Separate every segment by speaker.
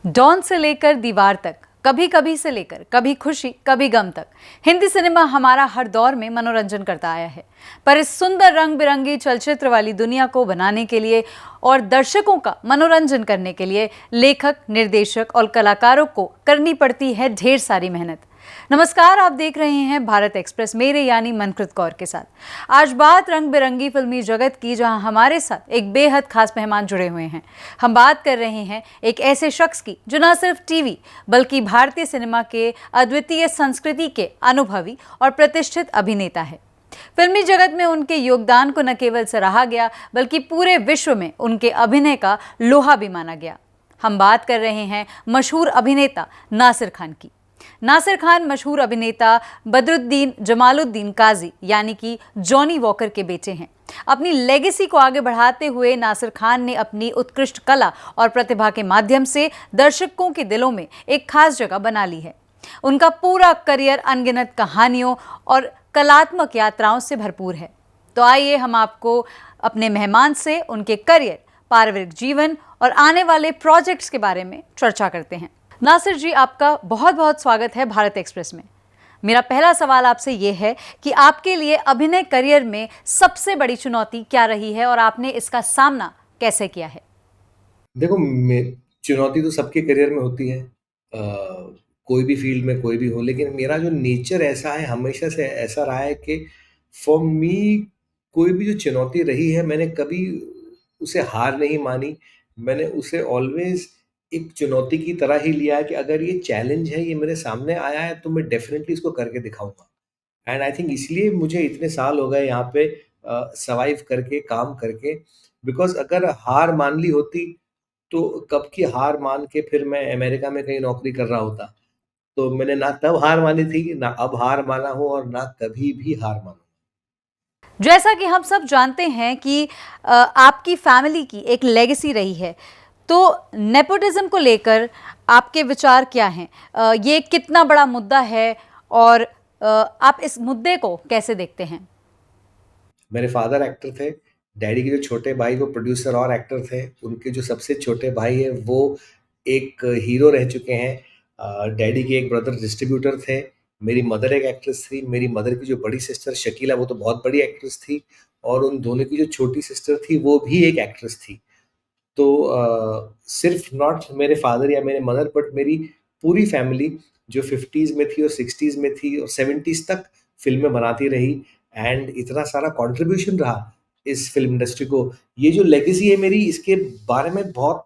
Speaker 1: Don से लेकर दीवार तक, कभी कभी से लेकर कभी खुशी कभी गम तक, हिंदी सिनेमा हमारा हर दौर में मनोरंजन करता आया है। पर इस सुंदर रंग बिरंगी चलचित्र वाली दुनिया को बनाने के लिए और दर्शकों का मनोरंजन करने के लिए लेखक, निर्देशक और कलाकारों को करनी पड़ती है ढेर सारी मेहनत। नमस्कार, आप देख रहे हैं भारत एक्सप्रेस, मेरे यानी मनकृत कौर के साथ। आज बात रंग बिरंगी फिल्मी जगत की, जहां हमारे साथ एक बेहद खास मेहमान जुड़े हुए हैं। हम बात कर रहे हैं एक ऐसे शख्स की जो न सिर्फ टीवी बल्कि भारतीय सिनेमा के अद्वितीय संस्कृति के अनुभवी और प्रतिष्ठित अभिनेता है। फिल्मी जगत में उनके योगदान को न केवल सराहा गया बल्कि पूरे विश्व में उनके अभिनय का लोहा भी माना गया। हम बात कर रहे हैं मशहूर अभिनेता नासिर खान की। नासिर खान मशहूर अभिनेता बदरुद्दीन जमालुद्दीन काजी यानी कि जॉनी वॉकर के बेटे हैं। अपनी लेगेसी को आगे बढ़ाते हुए नासिर खान ने अपनी उत्कृष्ट कला और प्रतिभा के माध्यम से दर्शकों के दिलों में एक खास जगह बना ली है। उनका पूरा करियर अनगिनत कहानियों और कलात्मक यात्राओं से भरपूर है। तो आइए हम आपको अपने मेहमान से उनके करियर, पारिवारिक जीवन और आने वाले प्रोजेक्ट्स के बारे में चर्चा करते हैं। नासिर जी, आपका बहुत बहुत स्वागत है भारत एक्सप्रेस में। मेरा पहला सवाल आपसे ये है कि आपके लिए अभिनय करियर में सबसे बड़ी चुनौती क्या रही है और आपने इसका सामना कैसे किया है?
Speaker 2: देखो, चुनौती तो सबके करियर में होती है, कोई भी फील्ड में कोई भी हो। लेकिन मेरा जो नेचर ऐसा है, हमेशा से ऐसा रहा है कि फॉर मी कोई भी जो चुनौती रही है, मैंने कभी उसे हार नहीं मानी। मैंने उसे ऑलवेज एक चुनौती की तरह ही लिया है कि अगर ये चैलेंज है, ये मेरे सामने आया है, तो मैं डेफिनेटली इसको करके दिखाऊंगा। एंड आई थिंक इसलिए मुझे इतने साल हो गए यहाँ पे सर्वाइव करके, काम करके। बिकॉज अगर हार मान ली होती, तो कब की हार मान के फिर मैं अमेरिका में कहीं नौकरी कर रहा होता। तो मैंने ना तब हार मानी थी, ना अब हार माना हूँ, और ना कभी भी हार मानूंगा।
Speaker 1: जैसा कि हम सब जानते हैं कि आपकी फैमिली की एक लेगेसी रही है, तो नेपोटिज्म को लेकर आपके विचार क्या हैं? ये कितना बड़ा मुद्दा है और आप इस मुद्दे को कैसे देखते हैं?
Speaker 2: मेरे फादर एक्टर थे। डैडी के जो छोटे भाई वो प्रोड्यूसर और एक्टर थे। उनके जो सबसे छोटे भाई है वो एक हीरो रह चुके हैं। डैडी के एक ब्रदर डिस्ट्रीब्यूटर थे। मेरी मदर एक एक्ट्रेस थी। मेरी मदर की जो बड़ी सिस्टर शकीला, वो तो बहुत बड़ी एक्ट्रेस थी। और उन दोनों की जो छोटी सिस्टर थी वो भी एक एक्ट्रेस थी। तो सिर्फ नॉट मेरे फादर या मेरे मदर, बट मेरी पूरी फैमिली जो 50s में थी और 60s में थी और 70s तक फिल्में बनाती रही। एंड इतना सारा कंट्रीब्यूशन रहा इस फिल्म इंडस्ट्री को। ये जो लेगेसी है मेरी, इसके बारे में बहुत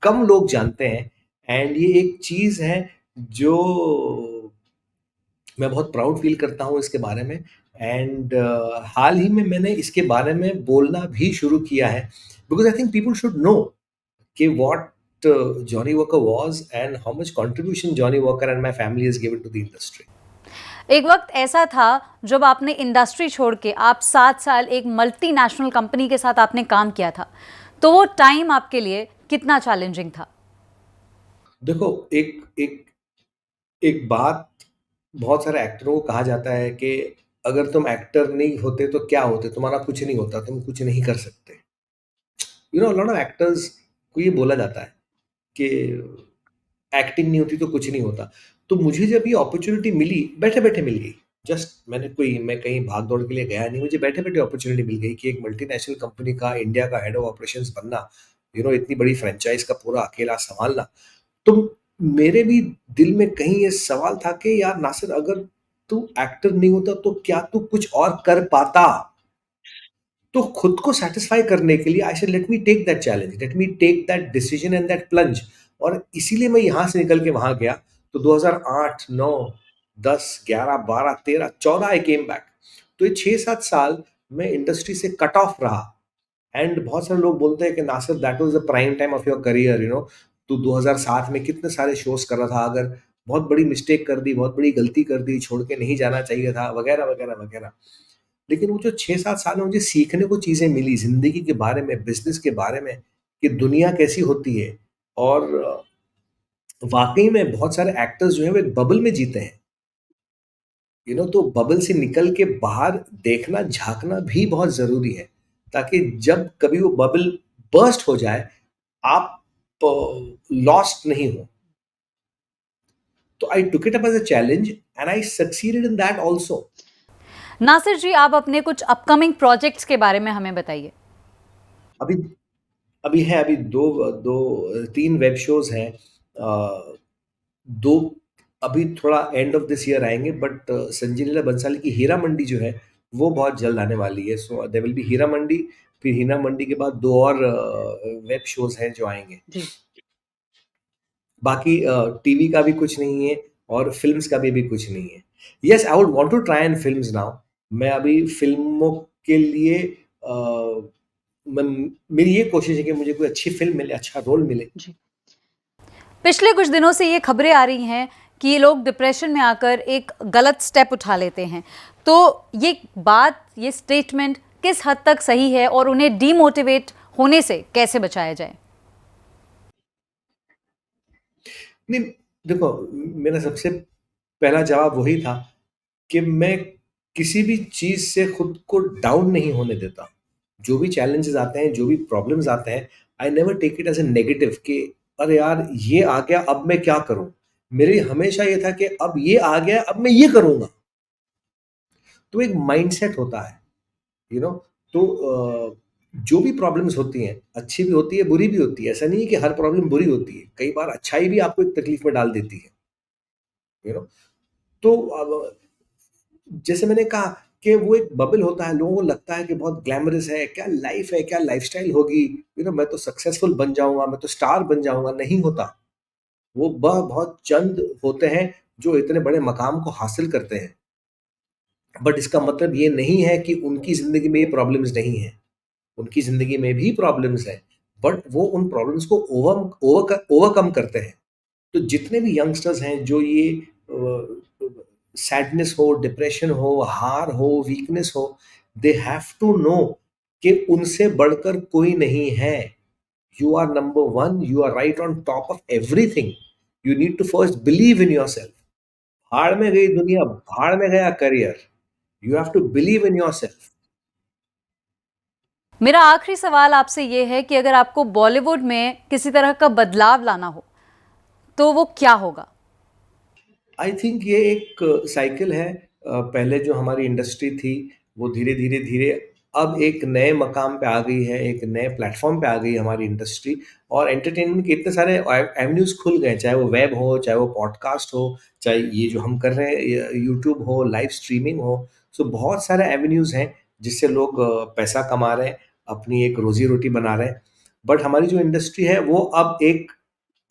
Speaker 2: कम लोग जानते हैं। एंड ये एक चीज़ है जो मैं बहुत प्राउड फील करता हूँ इसके बारे में। एंड हाल ही में मैंने इसके बारे में बोलना भी शुरू किया है, because I think people should know कि what Johnny Walker was and how much contribution Johnny Walker and my family has given to the industry.
Speaker 1: एक वक्त ऐसा था जब आपने इंडस्ट्री छोड़ के आप 7 साल एक मल्टीनेशनल कंपनी के साथ आपने काम किया था, तो वो टाइम आपके लिए कितना चैलेंजिंग था?
Speaker 2: देखो, एक एक एक बात बहुत सारे एक्टरों को कहा जाता है कि अगर तुम एक्टर नहीं होते तो क्या होते, तुम्हारा कुछ नहीं होता, तुम कुछ नहीं कर सकते। लॉट ऑफ एक्टर्स को ये बोला जाता है कि एक्टिंग नहीं होती तो कुछ नहीं होता। तो मुझे जब ये अपॉर्चुनिटी मिली, बैठे-बैठे मिल गई। जस्ट मैं कहीं भाग-दौड़ के लिए गया नहीं, मुझे बैठे-बैठे अपॉर्चुनिटी मिल गई कि एक मल्टीनेशनल कंपनी का इंडिया का हेड ऑफ ऑपरेशंस बनना, इतनी बड़ी फ्रैंचाइज़ का पूरा अकेला सँभालना। तो मेरे भी दिल में कहीं ये सवाल था कि यार नासिर, अगर तू एक्टर नहीं होता तो क्या तू कुछ और कर पाता? तो खुद को सैटिस्फाई करने के लिए I said let me take that challenge, let me take that decision and that plunge. और इसीलिए मैं यहाँ से निकल के वहाँ गया। तो 2008, 9, 10, 11, 12, 13, 14 आई केम बैक। तो ये 6-7 साल मैं इंडस्ट्री से कट ऑफ रहा। एंड बहुत सारे लोग बोलते हैं कि Nasir, that was the prime time of your career. तू 2007 में कितने सारे शोज कर रहा था, अगर बहुत बड़ी मिस्टेक कर दी, बहुत बड़ी गलती कर दी, छोड़ के नहीं जाना चाहिए था, वगैरह वगैरह वगैरह। लेकिन वो जो 6-7 साल में मुझे सीखने को चीज़ें मिली ज़िंदगी के बारे में, बिज़नेस के बारे में, कि दुनिया कैसी होती है। और वाक़ई में बहुत सारे एक्टर्स जो हैं वो एक बबल में जीते हैं। तो बबल से निकल के बाहर देखना, झाँकना भी बहुत ज़रूरी है, ताकि जब कभी वो बबल बर्स्ट हो जाए, आप लॉस्ट नहीं हो। तो I took it up as a challenge and I succeeded in that also.
Speaker 1: Nasir ji, आप अपने कुछ अपकमिंग प्रोजेक्ट्स के बारे में हमें बताइए।
Speaker 2: अभी अभी दो दो 3 वेब शोज़ हैं। अ, 2 अभी थोड़ा एंड ऑफ दिस ईयर आएँगे, बट संजय लीला बंसाली की हीरा मंडी जो है, वो बहुत जल्द आने वाली है। So there will be Heera Mandi, फिर हीरा मंडी के बाद 2 और वेब शोज़ हैं जो आएँगे।
Speaker 1: जी।
Speaker 2: बाकी टीवी का भी कुछ नहीं है और फ़िल्म्स का भी कुछ नहीं है। Yes, I would want to try in films now. मैं अभी फ़िल्मों के लिए मैं मेरी ये कोशिश है कि मुझे कोई अच्छी फ़िल्म मिले, अच्छा रोल मिले।
Speaker 1: जी। पिछले कुछ दिनों से ये खबरें आ रही हैं कि ये लोग डिप्रेशन में आकर एक गलत स्टेप उठा लेते हैं। तो ये बात, ये स्टेटमेंट किस हद तक सही है और उन्हें डीमोटिवेट होने से कैसे बचाया जाए?
Speaker 2: नहीं, देखो, मेरा सबसे पहला जवाब वही था कि मैं किसी भी चीज़ से खुद को डाउन नहीं होने देता। जो भी चैलेंजेस आते हैं, जो भी प्रॉब्लम्स आते हैं, I never take it as a negative कि अरे यार ये आ गया, अब मैं क्या करूँ? मेरे हमेशा ये था कि अब ये आ गया, अब मैं ये करूँगा। तो एक माइंडसेट होता है, यू नो। तो जो भी प्रॉब्लम्स होती हैं, अच्छी भी होती है, बुरी भी होती है। ऐसा नहीं है कि हर प्रॉब्लम बुरी होती है। कई बार अच्छाई भी आपको एक तकलीफ में डाल देती है, यू नो। तो अब जैसे मैंने कहा कि वो एक बबल होता है, लोगों को लगता है कि बहुत ग्लैमरस है, क्या लाइफ है, क्या लाइफ़स्टाइल होगी, मैं तो सक्सेसफुल बन जाऊँगा, मैं तो स्टार बन जाऊँगा। नहीं होता। वो बहुत चंद होते हैं जो इतने बड़े मकाम को हासिल करते हैं। बट इसका मतलब ये नहीं है कि उनकी ज़िंदगी में ये प्रॉब्लम्स नहीं हैं। उनकी ज़िंदगी में भी प्रॉब्लम्स हैं, बट वो उन प्रॉब्लम्स को ओवरकम करते हैं। तो जितने भी यंगस्टर्स हैं जो ये सैडनेस हो, डिप्रेशन हो, हार हो, वीकनेस हो, दे हैव टू नो कि उनसे बढ़कर कोई नहीं है। You are number one, you are right on top of everything. You need to first believe in yourself. भाड़ में गई दुनिया, भाड़ में गया career. You have to believe in yourself.
Speaker 1: मेरा आखिरी सवाल आपसे ये है कि अगर आपको बॉलीवुड में किसी तरह का बदलाव लाना हो, तो वो क्या होगा?
Speaker 2: आई थिंक ये एक साइकिल है। पहले जो हमारी इंडस्ट्री थी, वो धीरे धीरे धीरे अब एक नए मकाम पे आ गई है, एक नए प्लेटफॉर्म पे आ गई है हमारी इंडस्ट्री। और एंटरटेनमेंट के इतने सारे एवेन्यूज खुल गए हैं, चाहे वो वेब हो, चाहे वो पॉडकास्ट हो, चाहे ये जो हम कर रहे हैं यूट्यूब हो, लाइव स्ट्रीमिंग हो। सो बहुत सारे एवेन्यूज हैं जिससे लोग पैसा कमा रहे हैं, अपनी एक रोजी रोटी बना रहे हैं। बट हमारी जो इंडस्ट्री है वो अब एक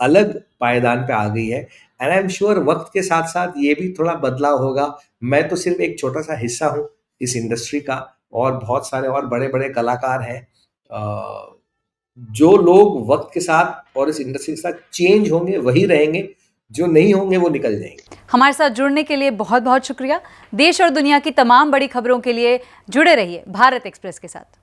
Speaker 2: अलग पायदान पे आ गई है, एंड आई एम श्योर वक्त के साथ साथ ये भी थोड़ा बदलाव होगा। मैं तो सिर्फ एक छोटा सा हिस्सा हूँ इस इंडस्ट्री का, और बहुत सारे और बड़े बड़े कलाकार हैं। जो लोग वक्त के साथ और इस इंडस्ट्री के साथ चेंज होंगे वही रहेंगे, जो नहीं होंगे वो निकल जाएंगे।
Speaker 1: हमारे साथ जुड़ने के लिए बहुत बहुत शुक्रिया। देश और दुनिया की तमाम बड़ी खबरों के लिए जुड़े रहिए भारत एक्सप्रेस के साथ।